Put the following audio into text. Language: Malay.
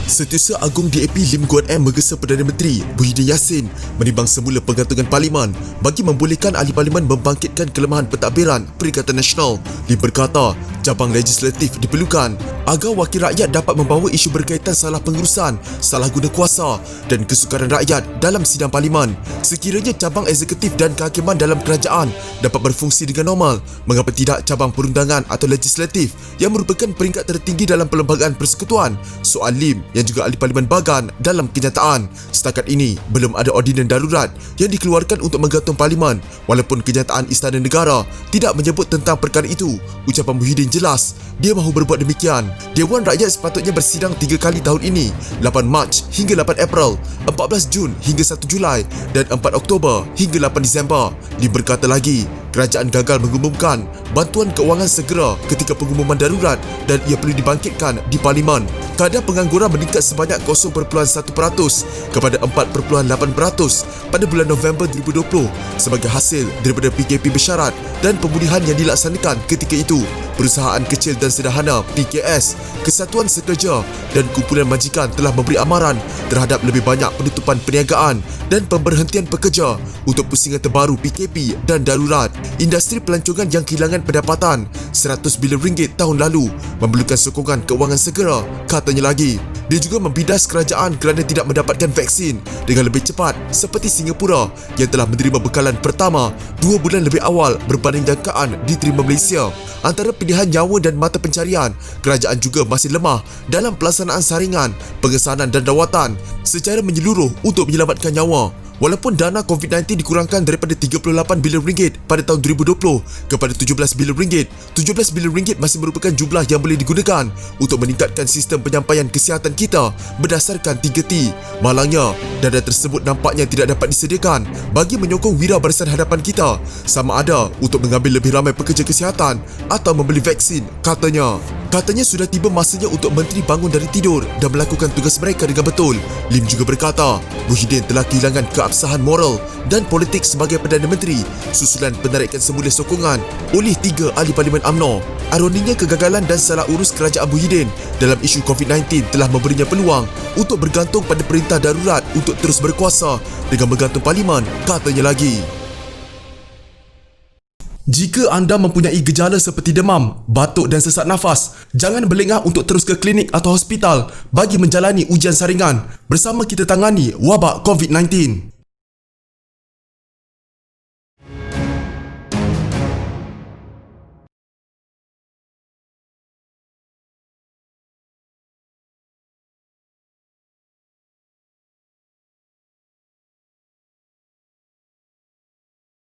Setiausaha Agung DAP Lim Guan M menggesa Perdana Menteri Muhyiddin Yassin menimbang semula penggantungan Parlimen bagi membolehkan ahli Parlimen membangkitkan kelemahan pentadbiran Perikatan Nasional. Lim berkata, cabang legislatif diperlukan agar wakil rakyat dapat membawa isu berkaitan salah pengurusan, salah guna kuasa dan kesukaran rakyat dalam sidang Parlimen. Sekiranya cabang eksekutif dan kehakiman dalam kerajaan dapat berfungsi dengan normal, mengapa tidak cabang perundangan atau legislatif yang merupakan peringkat tertinggi dalam perlembagaan persekutuan? Soal Lim yang juga ahli Parlimen Bagan dalam kenyataan. Setakat ini, belum ada ordinan darurat yang dikeluarkan untuk menggantung Parlimen walaupun kenyataan Istana Negara tidak menyebut tentang perkara itu. Ucapan Muhyiddin jelas, dia mahu berbuat demikian. Dewan Rakyat sepatutnya bersidang 3 kali tahun ini, 8 Mac hingga 8 April, 14 Jun hingga 1 Julai dan 4 Oktober hingga 8 Disember. Lim berkata lagi, kerajaan gagal mengumumkan bantuan keuangan segera ketika pengumuman darurat dan ia perlu dibangkitkan di Parlimen. Kadar pengangguran meningkat sebanyak 0.1% kepada 4.8% pada bulan November 2020 sebagai hasil daripada PKP bersyarat dan pemulihan yang dilaksanakan ketika itu. Perusahaan Kecil dan Sederhana PKS, Kesatuan Sekerja dan Kumpulan Majikan telah memberi amaran terhadap lebih banyak penutupan perniagaan dan pemberhentian pekerja untuk pusingan terbaru PKP dan darurat. Industri pelancongan yang kehilangan pendapatan RM100 bilion tahun lalu memerlukan sokongan keuangan segera, katanya lagi. Dia juga membidas kerajaan kerana tidak mendapatkan vaksin dengan lebih cepat seperti Singapura yang telah menerima bekalan pertama 2 bulan lebih awal berbanding jangkaan diterima Malaysia. Antara pilihan nyawa dan mata pencarian, kerajaan juga masih lemah dalam pelaksanaan saringan, pengesanan dan rawatan secara menyeluruh untuk menyelamatkan nyawa. Walaupun dana COVID-19 dikurangkan daripada RM38 bilion pada tahun 2020 kepada RM17 bilion, RM17 bilion masih merupakan jumlah yang boleh digunakan untuk meningkatkan sistem penyampaian kesihatan kita berdasarkan 3T. Malangnya, dana tersebut nampaknya tidak dapat disediakan bagi menyokong wira barisan hadapan kita, sama ada untuk mengambil lebih ramai pekerja kesihatan atau membeli vaksin, katanya. Katanya sudah tiba masanya untuk menteri bangun dari tidur dan melakukan tugas mereka dengan betul. Lim juga berkata, Muhyiddin telah kehilangan keabsahan moral dan politik sebagai Perdana Menteri susulan penarikan semula sokongan oleh 3 ahli Parlimen UMNO. Ironinya, kegagalan dan salah urus kerajaan Muhyiddin dalam isu COVID-19 telah memberinya peluang untuk bergantung pada perintah darurat untuk terus berkuasa dengan menggantung Parlimen, katanya lagi. Jika anda mempunyai gejala seperti demam, batuk dan sesak nafas, jangan berlengah untuk terus ke klinik atau hospital bagi menjalani ujian saringan. Bersama kita tangani wabak COVID-19.